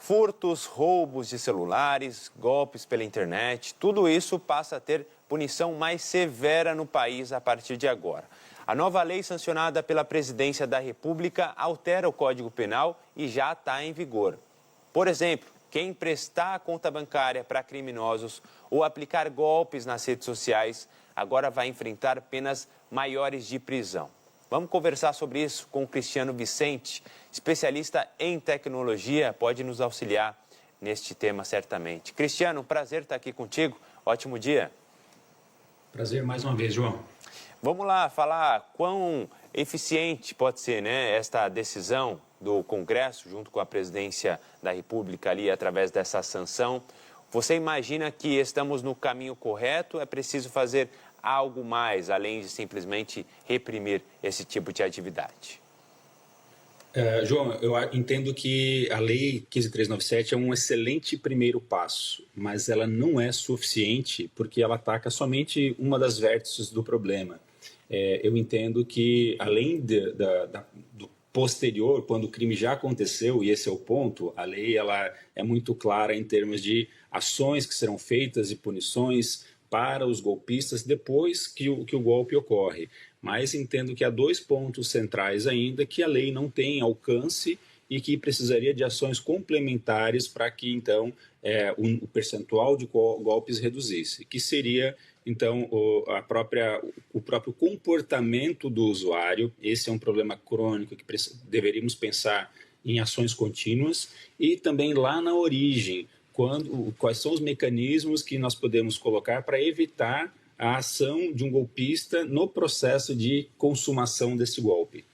Furtos, roubos de celulares, golpes pela internet, tudo isso passa a ter punição mais severa no país a partir de agora. A nova lei sancionada pela Presidência da República altera o Código Penal e já está em vigor. Por exemplo, quem emprestar a conta bancária para criminosos ou aplicar golpes nas redes sociais agora vai enfrentar penas maiores de prisão. Vamos conversar sobre isso com o Cristiano Vicente, especialista em tecnologia, pode nos auxiliar neste tema certamente. Cristiano, um prazer estar aqui contigo, ótimo dia. Prazer mais uma vez, João. Vamos lá falar quão eficiente pode ser, né, esta decisão do Congresso, junto com a Presidência da República ali, através dessa sanção. Você imagina que estamos no caminho correto? É preciso fazer algo mais, além de simplesmente reprimir esse tipo de atividade? João, eu entendo que a Lei 15.397 é um excelente primeiro passo, mas ela não é suficiente porque ela ataca somente uma das vértices do problema. Eu entendo que, além do posterior, quando o crime já aconteceu, e esse é o ponto, a lei ela é muito clara em termos de ações que serão feitas e punições para os golpistas depois que o golpe ocorre. Mas entendo que há dois pontos centrais ainda que a lei não tem alcance e que precisaria de ações complementares para que, então, o percentual de golpes reduzisse, que seria, então, o próprio comportamento do usuário. Esse é um problema crônico que deveríamos pensar em ações contínuas e também lá na origem, quais são os mecanismos que nós podemos colocar para evitar a ação de um golpista no processo de consumação desse golpe.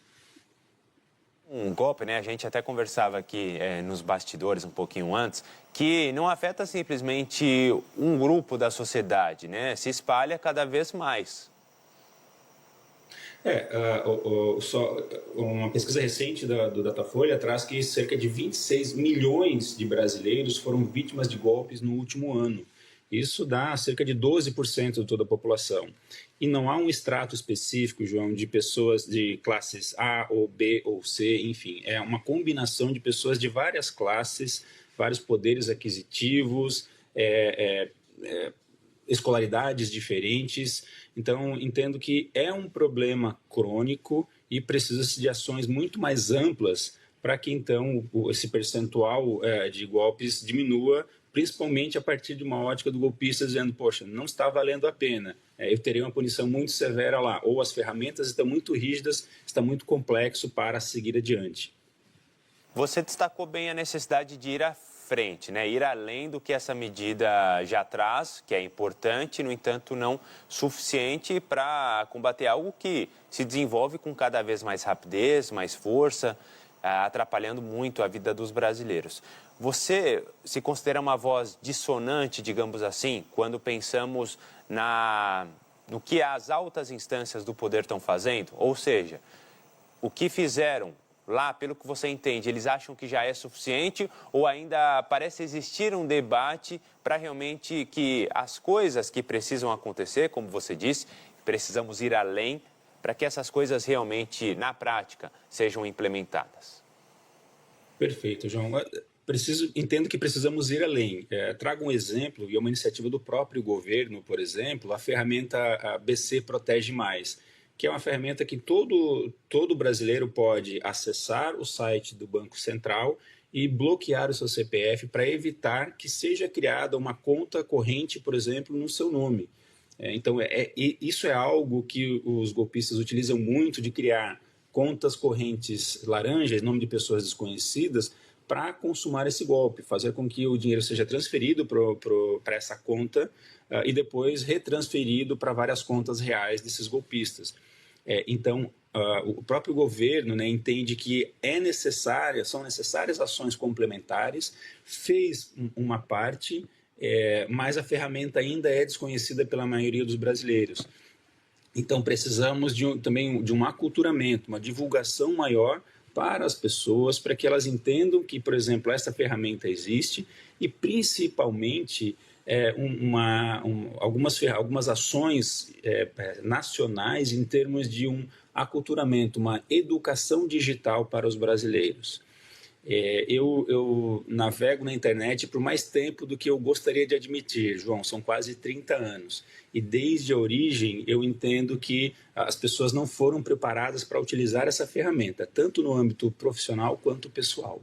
Um golpe, né? A gente até conversava aqui nos bastidores um pouquinho antes, que não afeta simplesmente um grupo da sociedade, né? Se espalha cada vez mais. Uma pesquisa recente do Datafolha traz que cerca de 26 milhões de brasileiros foram vítimas de golpes no último ano. Isso dá cerca de 12% de toda a população. E não há um extrato específico, João, de pessoas de classes A ou B ou C, enfim. É uma combinação de pessoas de várias classes, vários poderes aquisitivos, escolaridades diferentes. Então, entendo que é um problema crônico e precisa-se de ações muito mais amplas para que, então, esse percentual de golpes diminua, principalmente a partir de uma ótica do golpista dizendo, poxa, não está valendo a pena, eu terei uma punição muito severa lá, ou as ferramentas estão muito rígidas, está muito complexo para seguir adiante. Você destacou bem a necessidade de ir à frente, né? Ir além do que essa medida já traz, que é importante, no entanto não suficiente para combater algo que se desenvolve com cada vez mais rapidez, mais força, atrapalhando muito a vida dos brasileiros. Você se considera uma voz dissonante, digamos assim, quando pensamos no que as altas instâncias do poder estão fazendo? Ou seja, o que fizeram lá, pelo que você entende, eles acham que já é suficiente ou ainda parece existir um debate para realmente que as coisas que precisam acontecer, como você disse, precisamos ir além para que essas coisas realmente, na prática, sejam implementadas? Perfeito, João. Entendo que precisamos ir além. Trago um exemplo, e é uma iniciativa do próprio governo, por exemplo, a ferramenta BC Protege Mais, que é uma ferramenta que todo brasileiro pode acessar o site do Banco Central e bloquear o seu CPF para evitar que seja criada uma conta corrente, por exemplo, no seu nome. Então, isso é algo que os golpistas utilizam muito, de criar contas correntes laranjas, em nome de pessoas desconhecidas, para consumar esse golpe, fazer com que o dinheiro seja transferido para essa conta e depois retransferido para várias contas reais desses golpistas. Então, o próprio governo, né, entende que são necessárias ações complementares, fez uma parte, mas a ferramenta ainda é desconhecida pela maioria dos brasileiros. Então, precisamos também de um aculturamento, uma divulgação maior para as pessoas, para que elas entendam que, por exemplo, essa ferramenta existe e, principalmente, algumas ações nacionais em termos de um aculturamento, uma educação digital para os brasileiros. Eu navego na internet por mais tempo do que eu gostaria de admitir, João, são quase 30 anos. E desde a origem eu entendo que as pessoas não foram preparadas para utilizar essa ferramenta, tanto no âmbito profissional quanto pessoal.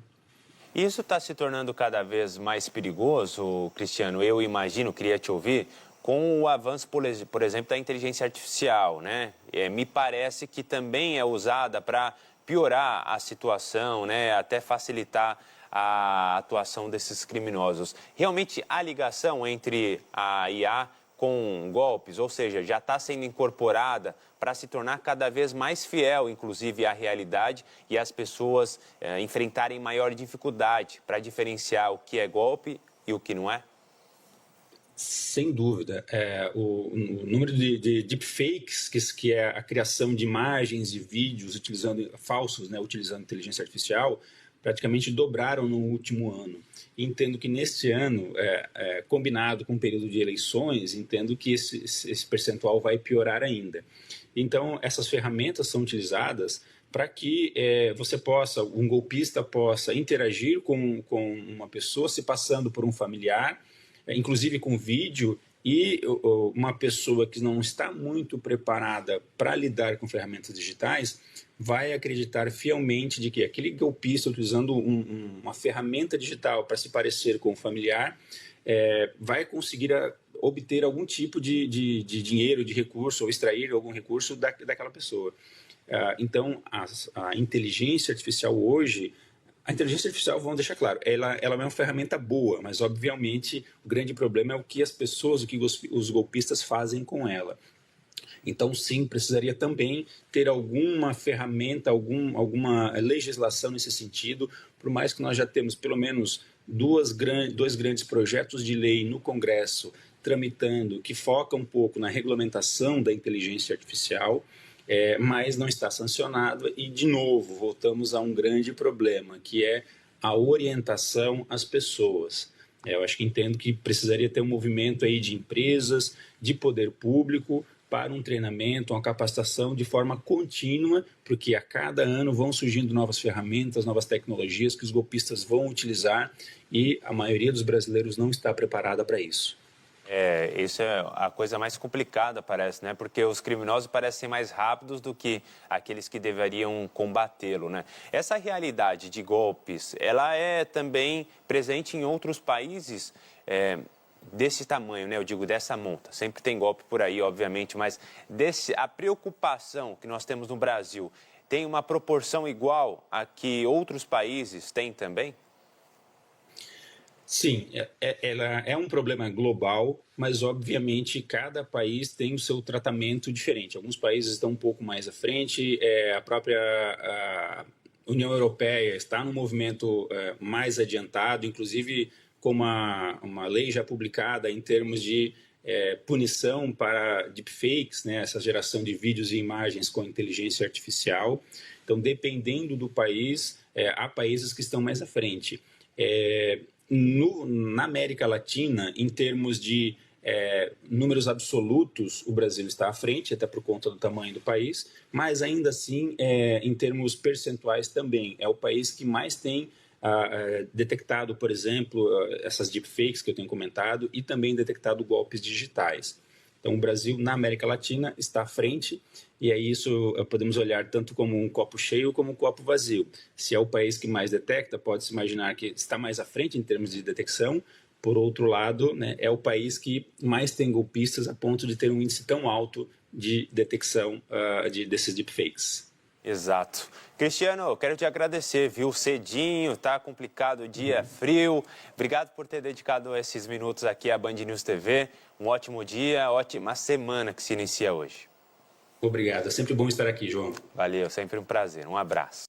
Isso está se tornando cada vez mais perigoso, Cristiano, eu imagino, queria te ouvir, com o avanço, por exemplo, da inteligência artificial, né? Me parece que também é usada para piorar a situação, né? Até facilitar a atuação desses criminosos. Realmente, há ligação entre a IA com golpes, ou seja, já está sendo incorporada para se tornar cada vez mais fiel, inclusive, à realidade e as pessoas enfrentarem maior dificuldade para diferenciar o que é golpe e o que não é? Sem dúvida. O número de deepfakes, que é a criação de imagens e vídeos falsos, né, utilizando inteligência artificial, praticamente dobraram no último ano. E entendo que neste ano, combinado com o período de eleições, entendo que esse percentual vai piorar ainda. Então, essas ferramentas são utilizadas para que um golpista possa interagir com uma pessoa se passando por um familiar, inclusive com vídeo, e uma pessoa que não está muito preparada para lidar com ferramentas digitais vai acreditar fielmente de que aquele golpista, utilizando uma ferramenta digital para se parecer com o familiar, vai conseguir obter algum tipo de dinheiro, de recurso, ou extrair algum recurso daquela pessoa. Então, a inteligência artificial hoje... A inteligência artificial, vamos deixar claro, ela é uma ferramenta boa, mas obviamente o grande problema é o que as pessoas, o que os golpistas fazem com ela. Então, sim, precisaria também ter alguma ferramenta, alguma legislação nesse sentido, por mais que nós já temos pelo menos dois grandes projetos de lei no Congresso tramitando, que foca um pouco na regulamentação da inteligência artificial, mas não está sancionado e, de novo, voltamos a um grande problema, que é a orientação às pessoas. Eu acho que entendo que precisaria ter um movimento aí de empresas, de poder público, para um treinamento, uma capacitação de forma contínua, porque a cada ano vão surgindo novas ferramentas, novas tecnologias que os golpistas vão utilizar e a maioria dos brasileiros não está preparada para isso. Isso é a coisa mais complicada, parece, né? Porque os criminosos parecem mais rápidos do que aqueles que deveriam combatê-lo, né? Essa realidade de golpes, ela é também presente em outros países desse tamanho, né? Eu digo dessa monta. Sempre tem golpe por aí, obviamente, mas a preocupação que nós temos no Brasil tem uma proporção igual a que outros países têm também? Sim, ela é um problema global, mas obviamente cada país tem o seu tratamento diferente. Alguns países estão um pouco mais à frente, a União Europeia está num movimento mais adiantado, inclusive com uma lei já publicada em termos de punição para deepfakes, né, essa geração de vídeos e imagens com inteligência artificial. Então, dependendo do país, há países que estão mais à frente. Na América Latina, em termos de números absolutos, o Brasil está à frente, até por conta do tamanho do país, mas ainda assim, em termos percentuais também, é o país que mais tem detectado, por exemplo, essas deepfakes que eu tenho comentado e também detectado golpes digitais. Então, o Brasil, na América Latina, está à frente, e aí isso podemos olhar tanto como um copo cheio como um copo vazio. Se é o país que mais detecta, pode-se imaginar que está mais à frente em termos de detecção. Por outro lado, né, é o país que mais tem golpistas a ponto de ter um índice tão alto de detecção desses deepfakes. Exato. Cristiano, quero te agradecer, viu? Cedinho, tá complicado o dia, frio. Obrigado por ter dedicado esses minutos aqui à Band News TV. Um ótimo dia, ótima semana que se inicia hoje. Obrigado, é sempre bom estar aqui, João. Valeu, sempre um prazer. Um abraço.